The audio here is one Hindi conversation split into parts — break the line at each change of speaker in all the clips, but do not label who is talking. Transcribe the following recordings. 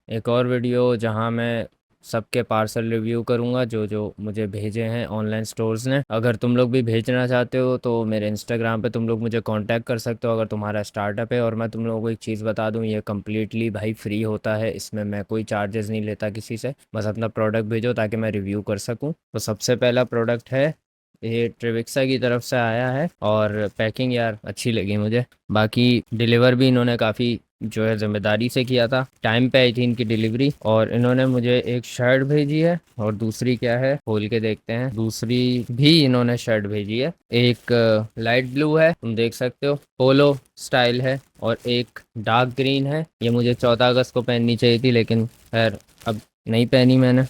एक और वीडियो जहां मैं सबके पार्सल रिव्यू करूंगा जो जो मुझे भेजे हैं ऑनलाइन स्टोर्स ने। अगर तुम लोग भी भेजना चाहते हो तो मेरे इंस्टाग्राम पे तुम लोग मुझे कांटेक्ट कर सकते हो अगर तुम्हारा स्टार्टअप है। और मैं तुम लोगों को एक चीज़ बता दूं, ये कम्प्लीटली भाई फ्री होता है, इसमें मैं कोई चार्जेस नहीं लेता किसी से। बस अपना प्रोडक्ट भेजो ताकि मैं रिव्यू कर सकूं। तो सबसे पहला प्रोडक्ट है, ये ट्रिविक्सा की तरफ से आया है और पैकिंग यार अच्छी लगी मुझे। बाकी डिलीवर भी इन्होंने काफ़ी जो है ज़िम्मेदारी से किया था, टाइम पे आई थी इनकी डिलीवरी। और इन्होंने मुझे एक शर्ट भेजी है और दूसरी क्या है खोल के देखते हैं। दूसरी भी इन्होंने शर्ट भेजी है, एक लाइट ब्लू है, तुम देख सकते हो पोलो स्टाइल है, और एक डार्क ग्रीन है। ये मुझे 14 अगस्त को पहननी चाहिए थी लेकिन खैर अब नहीं पहनी मैंने,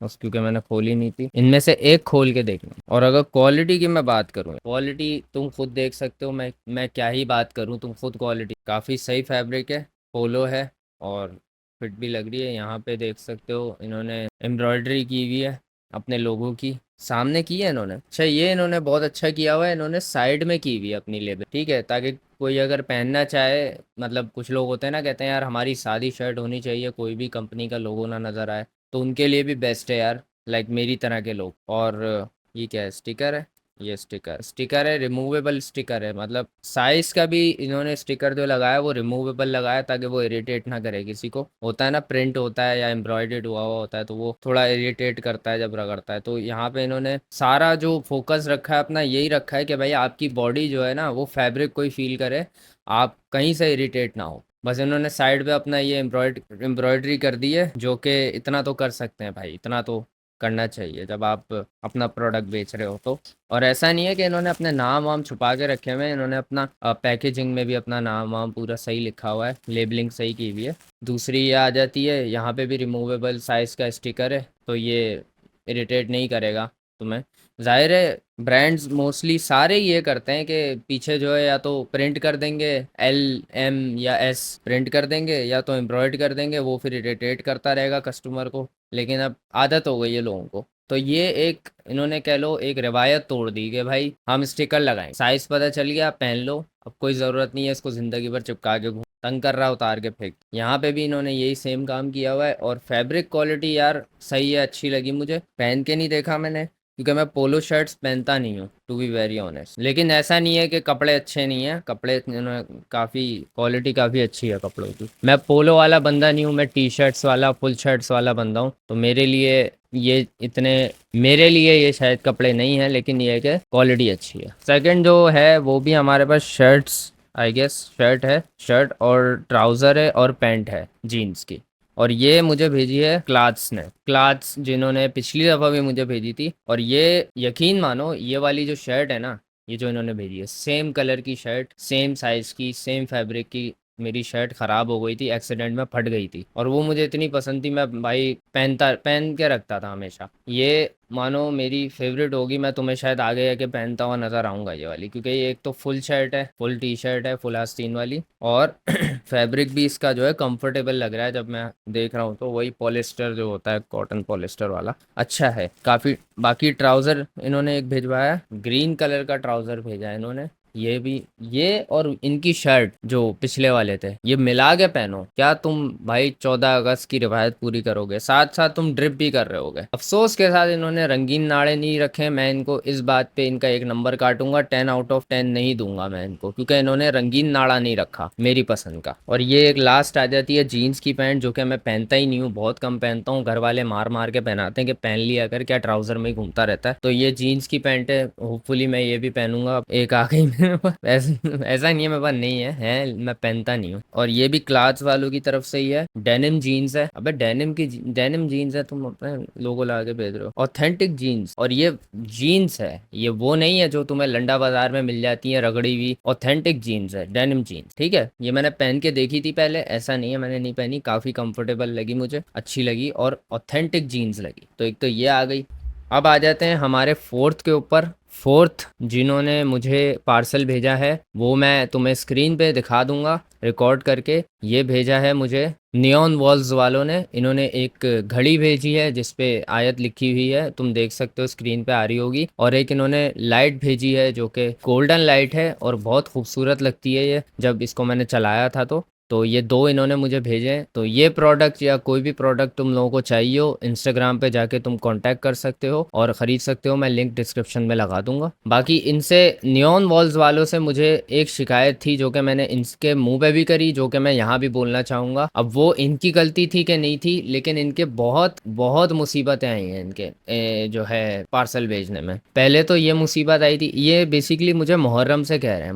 बस क्योंकि मैंने खोली नहीं थी। इनमें से एक खोल के देखना। और अगर क्वालिटी की मैं बात करूँ, क्वालिटी तुम खुद देख सकते हो, मैं क्या ही बात करूँ, तुम खुद क्वालिटी काफ़ी सही फैब्रिक है, पोलो है और फिट भी लग रही है। यहाँ पे देख सकते हो इन्होंने एम्ब्रॉयडरी की हुई है अपने लोगों की, सामने की है इन्होंने। अच्छा ये इन्होंने बहुत अच्छा किया हुआ है, इन्होंने साइड में की हुई है अपनी लेबल, ठीक है, ताकि कोई अगर पहनना चाहे, मतलब कुछ लोग होते हैं ना, कहते हैं यार हमारी सादी शर्ट होनी चाहिए, कोई भी कंपनी का लोगो ना नज़र आए, तो उनके लिए भी बेस्ट है यार, लाइक मेरी तरह के लोग। और ये क्या है, स्टिकर है, ये स्टिकर है, रिमूवेबल स्टिकर है, मतलब साइज का भी इन्होंने स्टिकर जो लगाया वो रिमूवेबल लगाया ताकि वो इरिटेट ना करे किसी को। होता है ना, प्रिंट होता है या एम्ब्रॉयडर्ड हुआ हुआ होता है तो वो थोड़ा इरिटेट करता है जब रगड़ता है। तो यहाँ पे इन्होंने सारा जो फोकस रखा है अपना यही रखा है कि भाई आपकी बॉडी जो है ना वो फैब्रिक को ही फील करे, आप कहीं से इरिटेट ना हो। बस इन्होंने साइड पे अपना ये एम्ब्रॉयडरी कर दी है, जो कि इतना तो कर सकते हैं भाई, इतना तो करना चाहिए जब आप अपना प्रोडक्ट बेच रहे हो तो। और ऐसा नहीं है कि इन्होंने अपने नाम वाम छुपा के रखे हुए हैं, इन्होंने अपना पैकेजिंग में भी अपना नाम वाम पूरा सही लिखा हुआ है, लेबलिंग सही की हुई है। दूसरी ये आ जाती है, यहाँ पे भी रिमूवेबल साइज़ का स्टिकर है, तो ये इरिटेट नहीं करेगा तुम्हें। जाहिर है ब्रांड्स मोस्टली सारे ये करते हैं कि पीछे जो है या तो प्रिंट कर देंगे, एल एम या एस प्रिंट कर देंगे, या तो एम्ब्रॉयड कर देंगे, वो फिर इरिटेट करता रहेगा कस्टमर को। लेकिन अब आदत हो गई है लोगों को, तो ये एक इन्होंने कह लो एक रिवायत तोड़ दी कि भाई हम स्टिकर लगाएं, साइज पता चल गया पहन लो, अब कोई ज़रूरत नहीं है इसको ज़िंदगी भर चिपका के घूम, तंग कर रहा उतार के फेंक। यहाँ पे भी इन्होंने यही सेम काम किया हुआ है। और फैब्रिक क्वालिटी यार सही है, अच्छी लगी मुझे, पहन के नहीं देखा मैंने क्योंकि मैं पोलो शर्ट्स पहनता नहीं हूँ टू बी वेरी ऑनेस्ट। लेकिन ऐसा नहीं है कि कपड़े अच्छे नहीं हैं, कपड़े काफ़ी क्वालिटी काफ़ी अच्छी है कपड़ों की। मैं पोलो वाला बंदा नहीं हूँ, मैं टी शर्ट्स वाला फुल शर्ट्स वाला बंदा हूँ, तो मेरे लिए ये शायद कपड़े नहीं हैं, लेकिन ये है कि क्वालिटी अच्छी है। सेकंड जो है वो भी हमारे पास शर्ट्स, आई गेस शर्ट है, शर्ट और ट्राउज़र है और पैंट है जीन्स की। और ये मुझे भेजी है क्लाथ्स ने, क्लाथ्स जिन्होंने पिछली दफ़ा भी मुझे भेजी थी। और ये यकीन मानो ये वाली जो शर्ट है ना, ये जो इन्होंने भेजी है, सेम कलर की शर्ट, सेम साइज़ की, सेम फैब्रिक की। मेरी शर्ट ख़राब हो गई थी, एक्सीडेंट में फट गई थी, और वो मुझे इतनी पसंद थी, मैं भाई पहन के रखता था हमेशा। ये मानो मेरी फेवरेट होगी, मैं तुम्हें शायद आगे आके पहनता हुआ नज़र आऊँगा ये वाली, क्योंकि ये एक तो फुल शर्ट है, फुल टी शर्ट है, फुल आस्तीन वाली, और फैब्रिक भी इसका जो है कंफर्टेबल लग रहा है जब मैं देख रहा हूँ तो, वही पॉलिस्टर जो होता है, कॉटन पॉलिस्टर वाला अच्छा है काफ़ी। बाकी ट्राउज़र इन्होंने एक भिजवाया, ग्रीन कलर का ट्राउज़र भेजा है इन्होंने। ये भी, ये और इनकी शर्ट जो पिछले वाले थे, ये मिला के पहनो, क्या तुम भाई 14 अगस्त की रिवायत पूरी करोगे, साथ साथ तुम ड्रिप भी कर रहे होगे। अफसोस के साथ इन्होंने रंगीन नाड़े नहीं रखे, मैं इनको इस बात पे इनका एक नंबर काटूंगा, 10 आउट ऑफ 10 नहीं दूंगा मैं इनको, क्योंकि इन्होंने रंगीन नाड़ा नहीं रखा मेरी पसंद का। और ये एक लास्ट आ जाती है जीन्स की पैंट, जो कि मैं पहनता ही नहीं हूँ, बहुत कम पहनता हूँ, घर वाले मार मार के पहनाते हैं कि पहन लिया कर, क्या ट्राउजर में ही घूमता रहता है। तो ये जीन्स की पैंट है, होपफुली मैं ये भी पहनूंगा। एक आ गई मेरे पास, ऐसा नहीं है मेरे पास नहीं है, मैं पहनता नहीं हूँ। और ये भी क्लाथ्स वालों की तरफ से ही है, डेनिम जीन्स है। अबे डेनिम जीन्स है, तुम अपने लोगो लगा के भेज रहे हो, ऑथेंटिक जीन्स। और ये जीन्स है, ये वो नहीं है जो तुम्हें लंडा बाजार में मिल जाती है रगड़ी हुई, ऑथेंटिक जीन्स है, डेनिम जीन्स, ठीक है। ये मैंने पहन के देखी थी पहले, ऐसा नहीं है मैंने नहीं पहनी, काफ़ी कंफर्टेबल लगी मुझे, अच्छी लगी और ऑथेंटिक जीन्स लगी। तो एक तो ये आ गई। अब आ जाते हैं हमारे फोर्थ के ऊपर। फोर्थ जिन्होंने मुझे पार्सल भेजा है वो मैं तुम्हें स्क्रीन पे दिखा दूंगा रिकॉर्ड करके। ये भेजा है मुझे नियॉन वॉल्स वालों ने, इन्होंने एक घड़ी भेजी है जिस पे आयत लिखी हुई है, तुम देख सकते हो स्क्रीन पे आ रही होगी। और एक इन्होंने लाइट भेजी है जो कि गोल्डन लाइट है और बहुत खूबसूरत लगती है ये, जब इसको मैंने चलाया था तो तो ये 2 इन्होंने मुझे भेजे हैं। तो ये प्रोडक्ट या कोई भी प्रोडक्ट तुम लोगों को चाहिए हो, इंस्टाग्राम पे जाके तुम कॉन्टैक्ट कर सकते हो और ख़रीद सकते हो। मैं लिंक डिस्क्रिप्शन में लगा दूँगा। बाकी इनसे नियॉन वॉल्स वालों से मुझे एक शिकायत थी जो कि मैंने इनके मुँह पे भी करी, जो कि मैं यहाँ भी बोलना चाहूँगा। अब वो इनकी गलती थी कि नहीं थी, लेकिन इनके बहुत मुसीबतें आई हैं इनके जो है पार्सल भेजने में। पहले तो ये मुसीबत आई थी, ये बेसिकली मुझे मुहर्रम से कह रहे हैं,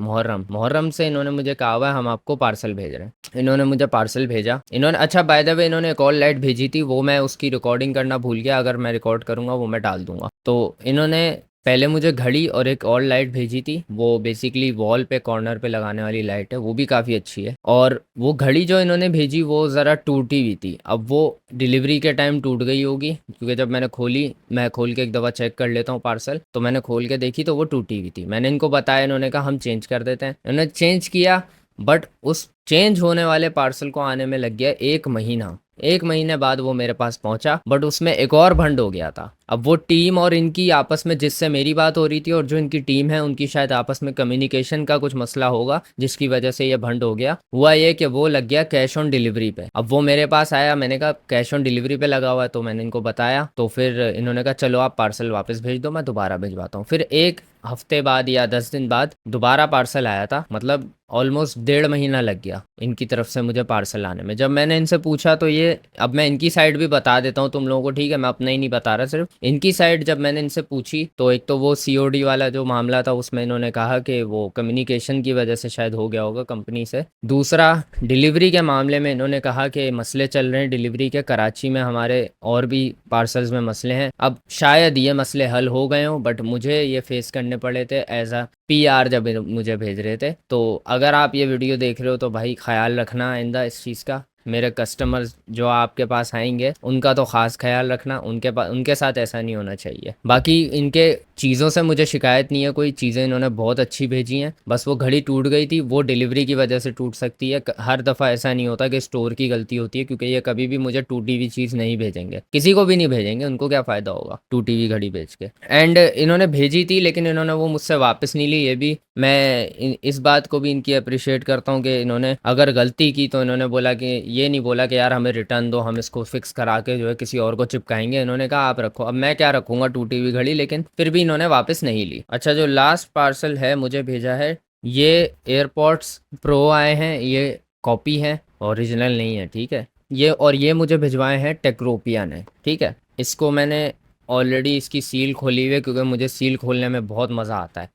मुहर्रम से इन्होंने मुझे कहा हुआ है हम आपको पार्सल भेज रहे हैं। इन्होंने मुझे पार्सल भेजा। इन्होंने अच्छा बाय द वे इन्होंने एक और लाइट भेजी थी, वो मैं उसकी रिकॉर्डिंग करना भूल गया। अगर मैं रिकॉर्ड करूँगा वो मैं डाल दूँगा। तो इन्होंने पहले मुझे घड़ी और एक और लाइट भेजी थी। वो बेसिकली वॉल पे कॉर्नर पे लगाने वाली लाइट है, वो भी काफ़ी अच्छी है। और वो घड़ी जो इन्होंने भेजी वो ज़रा टूटी हुई थी। अब वो डिलीवरी के टाइम टूट गई होगी, क्योंकि जब मैंने खोली, मैं खोल के एक दफ़ा चेक कर लेता हूँ पार्सल, तो मैंने खोल के देखी तो वो टूटी हुई थी। मैंने इनको बताया, इन्होंने कहा हम चेंज कर देते हैं। इन्होंने चेंज किया, बट उस चेंज होने वाले पार्सल को आने में लग गया 1 महीना। 1 महीने बाद वो मेरे पास पहुंचा, बट उसमें एक और भंड हो गया था। अब वो टीम और इनकी आपस में, जिससे मेरी बात हो रही थी और जो इनकी टीम है उनकी शायद आपस में कम्युनिकेशन का कुछ मसला होगा, जिसकी वजह से ये भंड हो गया। हुआ ये कि वो लग गया कैश ऑन डिलीवरी पे। अब वो मेरे पास आया, मैंने कहा कैश ऑन डिलीवरी पे लगा हुआ है, तो मैंने इनको बताया। तो फिर इन्होंने कहा चलो आप पार्सल वापस भेज दो, मैं दोबारा भिजवाता हूँ। फिर 1 हफ्ते बाद या 10 दिन बाद दोबारा पार्सल आया था। मतलब ऑलमोस्ट 1.5 महीना लग गया इनकी तरफ से मुझे पार्सल आने में। जब मैंने इनसे पूछा तो ये, अब मैं इनकी साइड भी बता देता हूँ तुम लोगों को, ठीक है, मैं अपना ही नहीं बता रहा, सिर्फ इनकी साइड जब मैंने इनसे पूछी तो एक तो वो सीओडी वाला जो मामला था उसमें इन्होंने कहा कि वो कम्युनिकेशन की वजह से शायद हो गया होगा कंपनी से। दूसरा, डिलीवरी के मामले में इन्होंने कहा कि मसले चल रहे हैं डिलीवरी के, कराची में हमारे और भी पार्सल्स में मसले हैं। अब शायद ये मसले हल हो गए हों, बट मुझे ये फेस करने पड़े थे एज अ पीआर जब मुझे भेज रहे थे। तो अगर आप ये वीडियो देख रहे हो तो भाई ख्याल रखना आइंदा इस चीज़ का। मेरे कस्टमर्स जो आपके पास आएंगे उनका तो ख़ास ख्याल रखना, उनके साथ ऐसा नहीं होना चाहिए। बाकी इनके चीज़ों से मुझे शिकायत नहीं है, कोई चीज़ें इन्होंने बहुत अच्छी भेजी हैं। बस वो घड़ी टूट गई थी, वो डिलीवरी की वजह से टूट सकती है। हर दफ़ा ऐसा नहीं होता कि स्टोर की गलती होती है, क्योंकि ये कभी भी मुझे टूटी हुई चीज़ नहीं भेजेंगे, किसी को भी नहीं भेजेंगे। उनको क्या फ़ायदा होगा टूटी हुई घड़ी बेच के। एंड इन्होंने भेजी थी लेकिन इन्होंने वो मुझसे वापस नहीं ली। ये भी मैं इस बात को भी इनकी अप्रिशिएट करता हूँ कि इन्होंने अगर गलती की तो इन्होंने बोला कि ये नहीं बोला कि यार हमें रिटर्न दो, हम इसको फिक्स करा के जो है किसी और को चिपकाएंगे। इन्होंने कहा आप रखो। अब मैं क्या रखूँगा टूटी हुई घड़ी, लेकिन फिर भी इन्होंने वापस नहीं ली। अच्छा, जो लास्ट पार्सल है मुझे भेजा है, ये एयरपॉड्स प्रो आए हैं। ये कॉपी है, ओरिजिनल नहीं है, ठीक है। ये मुझे भिजवाए हैं टेक्रोपिया ने, ठीक है। इसको मैंने ऑलरेडी इसकी सील खोली हुई है, क्योंकि मुझे सील खोलने में बहुत मज़ा आता है।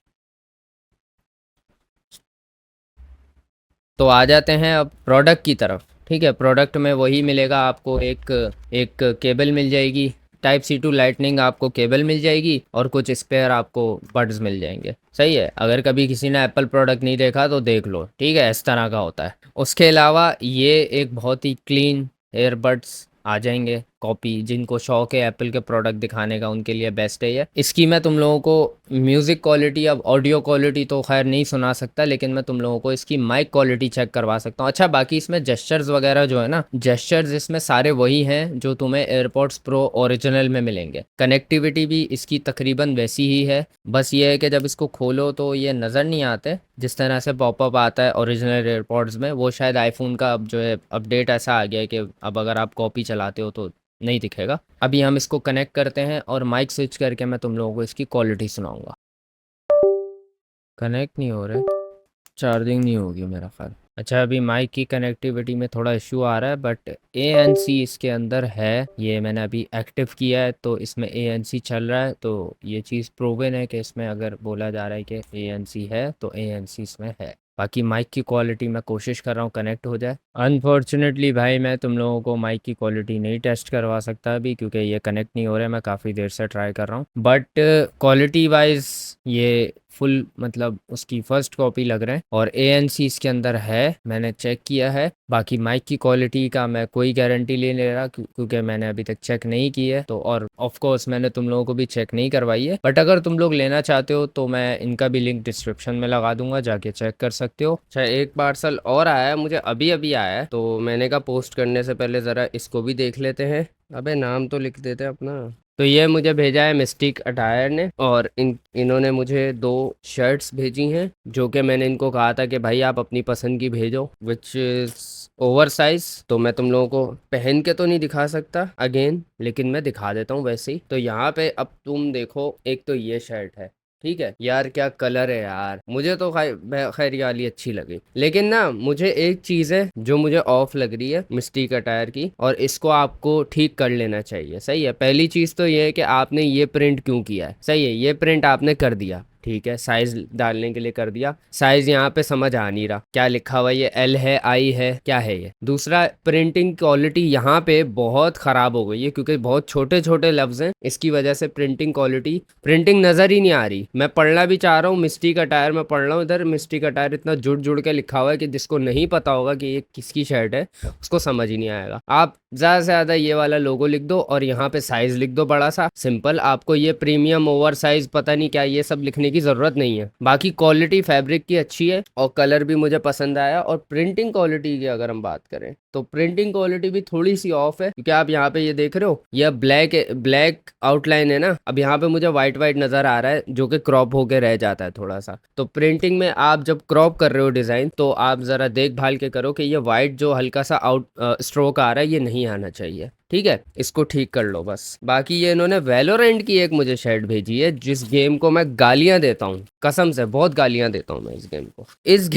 तो आ जाते हैं अब प्रोडक्ट की तरफ, ठीक है। प्रोडक्ट में वही मिलेगा आपको, एक एक केबल मिल जाएगी, टाइप सी टू लाइटनिंग आपको केबल मिल जाएगी, और कुछ स्पेयर आपको बड्स मिल जाएंगे। सही है, अगर कभी किसी ने एप्पल प्रोडक्ट नहीं देखा तो देख लो, ठीक है, इस तरह का होता है। उसके अलावा ये एक बहुत ही क्लीन एयरबड्स आ जाएंगे कॉपी। जिनको शौक है एप्पल के प्रोडक्ट दिखाने का उनके लिए बेस्ट है ये। इसकी मैं तुम लोगों को म्यूज़िक क्वालिटी, अब ऑडियो क्वालिटी तो खैर नहीं सुना सकता, लेकिन मैं तुम लोगों को इसकी माइक क्वालिटी चेक करवा सकता हूँ। अच्छा, बाकी इसमें जेस्चर्स वगैरह जो है ना, जेस्चर्स इसमें सारे वही हैं जो तुम्हें एयरपॉड्स प्रो ओरिजिनल में मिलेंगे। कनेक्टिविटी भी इसकी तकरीबन वैसी ही है। बस ये है कि जब इसको खोलो तो ये नज़र नहीं आते जिस तरह से पॉपअप आता है ओरिजिनल एयरपॉड्स में। वो शायद आईफोन का अब जो है अपडेट ऐसा आ गया है कि अब अगर आप कॉपी चलाते हो तो नहीं दिखेगा। अभी हम इसको कनेक्ट करते हैं और माइक स्विच करके मैं तुम लोगों को इसकी क्वालिटी सुनाऊंगा। कनेक्ट नहीं हो रहे, चार्जिंग नहीं होगी मेरा ख्याल। अच्छा, अभी माइक की कनेक्टिविटी में थोड़ा इशू आ रहा है, बट ANC इसके अंदर है। ये मैंने अभी एक्टिव किया है तो इसमें ANC चल रहा है। तो ये चीज़ प्रूवन है कि इसमें अगर बोला जा रहा है कि ANC है तो ANC इसमें है। बाकी माइक की क्वालिटी मैं कोशिश कर रहा हूँ कनेक्ट हो जाए। अनफॉर्चुनेटली भाई मैं तुम लोगों को माइक की क्वालिटी नहीं टेस्ट करवा सकता अभी, क्योंकि ये कनेक्ट नहीं हो रहा है। मैं काफ़ी देर से ट्राई कर रहा हूँ, बट क्वालिटी वाइज ये फुल मतलब उसकी फर्स्ट कॉपी लग रहे हैं। और ANC इसके अंदर है, मैंने चेक किया है। बाकी माइक की क्वालिटी का मैं कोई गारंटी नहीं ले रहा, क्योंकि मैंने अभी तक चेक नहीं की है। तो और ऑफ कोर्स मैंने तुम लोगों को भी चेक नहीं करवाई है, बट अगर तुम लोग लेना चाहते हो तो मैं इनका भी लिंक डिस्क्रिप्शन में लगा दूंगा, जाके चेक कर सकते हो। अच्छा, एक पार्सल और आया है मुझे, अभी अभी आया है, तो मैंने कहा पोस्ट करने से पहले ज़रा इसको भी देख लेते हैं। अबे नाम तो लिख देते अपना। तो ये मुझे भेजा है मिस्टिक अटायर ने, और इन्होंने मुझे 2 शर्ट्स भेजी हैं, जो कि मैंने इनको कहा था कि भाई आप अपनी पसंद की भेजो, विच इज़
ओवर साइज तो मैं तुम लोगों को पहन के तो नहीं दिखा सकता अगेन, लेकिन मैं दिखा देता हूँ वैसे ही। तो यहाँ पे अब तुम देखो, एक तो ये शर्ट है, ठीक है यार, क्या कलर है यार, मुझे तो खैर ये वाली अच्छी लगी, लेकिन ना मुझे एक चीज है जो मुझे ऑफ लग रही है मिस्टिक अटायर की, और इसको आपको ठीक कर लेना चाहिए। सही है, पहली चीज तो ये है कि आपने ये प्रिंट क्यों किया है। सही है, ये प्रिंट आपने कर दिया, ठीक है, साइज डालने के लिए कर दिया, साइज यहाँ पे समझ आ नहीं रहा क्या लिखा हुआ है, ये एल है, आई है, क्या है ये। दूसरा, प्रिंटिंग क्वालिटी यहाँ पे बहुत खराब हो गई है, क्योंकि बहुत छोटे छोटे लफ्ज हैं, इसकी वजह से प्रिंटिंग क्वालिटी, प्रिंटिंग नजर ही नहीं आ रही। मैं पढ़ना भी चाह रहा हूँ, मिस्टी का टायर में पढ़ रहा हूँ, इधर मिस्टी का टायर इतना जुड़ जुड़ के लिखा हुआ है कि जिसको नहीं पता होगा कि ये किसकी शर्ट है उसको समझ ही नहीं आएगा। आप ज्यादा से ज्यादा ये वाला लोगो लिख दो और यहाँ पे साइज लिख दो बड़ा सा, सिंपल। आपको ये प्रीमियम, ओवर साइज, पता नहीं क्या, ये सब लिखने की जरूरत नहीं है। बाकी क्वालिटी फैब्रिक की अच्छी है और कलर भी मुझे पसंद आया। और प्रिंटिंग क्वालिटी की अगर हम बात करें तो प्रिंटिंग क्वालिटी भी थोड़ी सी ऑफ है, क्योंकि आप यहाँ पे ये देख रहे हो, यह ब्लैक ब्लैक आउटलाइन है ना, अब यहाँ पे मुझे व्हाइट व्हाइट नजर आ रहा है जो कि क्रॉप होके रह जाता है थोड़ा सा। तो प्रिंटिंग में आप जब क्रॉप कर रहे हो डिजाइन, तो आप जरा देखभाल के करो कि ये व्हाइट जो हल्का सा आउट स्ट्रोक आ रहा है ये नहीं आना चाहिए, ठीक है, इसको ठीक कर लो बस। बाकी ये इन्होंने वैलोरेंट की एक मुझे शर्ट भेजी है, जिस गेम को मैं गालियां देता हूँ, कसम से बहुत गालियां देता हूँ मैं इस गेम को। इस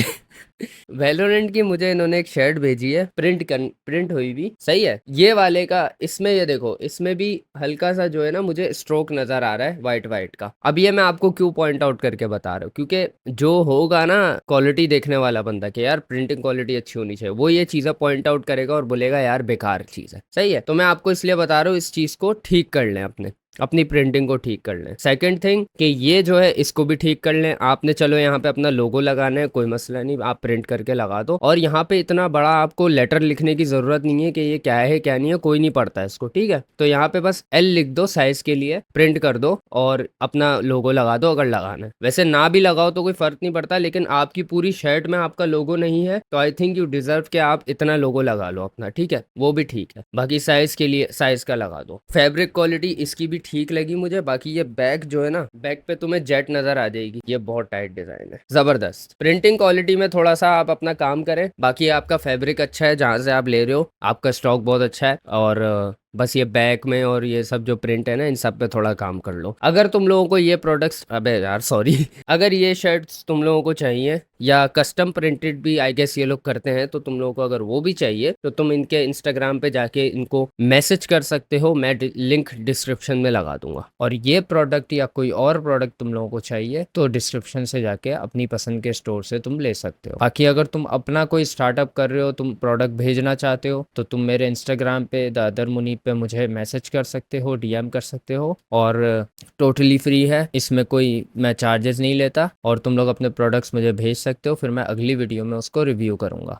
वैलोरेंट की मुझे इन्होंने एक शर्ट भेजी है, प्रिंट हुई भी, सही है, ये वाले का। इसमें ये देखो, इसमें भी हल्का सा जो है ना मुझे स्ट्रोक नजर आ रहा है व्हाइट व्हाइट का। अब ये मैं आपको क्यों पॉइंट आउट करके बता रहा हूँ, क्योंकि जो होगा ना क्वालिटी देखने वाला बंदा कि यार प्रिंटिंग क्वालिटी अच्छी होनी चाहिए, वो ये चीजें पॉइंट आउट करेगा और बोलेगा यार बेकार चीज है। सही है, तो मैं आपको इसलिए बता रहा हूँ इस चीज को ठीक कर लें, अपनी प्रिंटिंग को ठीक कर लें। सेकंड थिंग कि ये जो है इसको भी ठीक कर लें आपने। चलो यहाँ पे अपना लोगो लगाना है, कोई मसला नहीं, आप प्रिंट करके लगा दो। और यहाँ पे इतना बड़ा आपको लेटर लिखने की जरूरत नहीं है कि ये क्या है क्या नहीं है, कोई नहीं पढ़ता है इसको, ठीक है। तो यहाँ पे बस एल लिख दो साइज के लिए, प्रिंट कर दो और अपना लोगो लगा दो अगर लगाना है। वैसे ना भी लगाओ तो कोई फर्क नहीं पड़ता, लेकिन आपकी पूरी शर्ट में आपका लोगो नहीं है तो आई थिंक यू डिजर्व के आप इतना लोगो लगा लो अपना, ठीक है, वो भी ठीक है। बाकी साइज के लिए साइज का लगा दो। फैब्रिक क्वालिटी इसकी भी ठीक लगी मुझे। बाकी ये बैक जो है ना, बैक पे तुम्हें जेट नजर आ जाएगी, ये बहुत टाइट डिजाइन है, जबरदस्त। प्रिंटिंग क्वालिटी में थोड़ा सा आप अपना काम करें। बाकी आपका फैब्रिक अच्छा है जहां से आप ले रहे हो, आपका स्टॉक बहुत अच्छा है, और बस ये बैक में और ये सब जो प्रिंट है ना, इन सब पे थोड़ा काम कर लो। अगर तुम लोगों को ये प्रोडक्ट्स, अबे यार सॉरी अगर ये शर्ट्स तुम लोगों को चाहिए, या कस्टम प्रिंटेड भी आई गेस ये लोग करते हैं, तो तुम लोगों को अगर वो भी चाहिए तो तुम इनके इंस्टाग्राम पे जाके इनको मैसेज कर सकते हो, मैं लिंक डिस्क्रिप्शन में लगा दूंगा। और ये प्रोडक्ट या कोई और प्रोडक्ट तुम लोगों को चाहिए तो डिस्क्रिप्शन से जाके अपनी पसंद के स्टोर से तुम ले सकते हो। बाकी अगर तुम अपना कोई स्टार्टअप कर रहे हो, तुम प्रोडक्ट भेजना चाहते हो, तो तुम मेरे इंस्टाग्राम पे द अदर मुनीब पे मुझे मैसेज कर सकते हो, डीएम कर सकते हो, और टोटली फ्री है, इसमें कोई मैं चार्जेस नहीं लेता, और तुम लोग अपने प्रोडक्ट्स मुझे भेज सकते हो, फिर मैं अगली वीडियो में उसको रिव्यू करूंगा।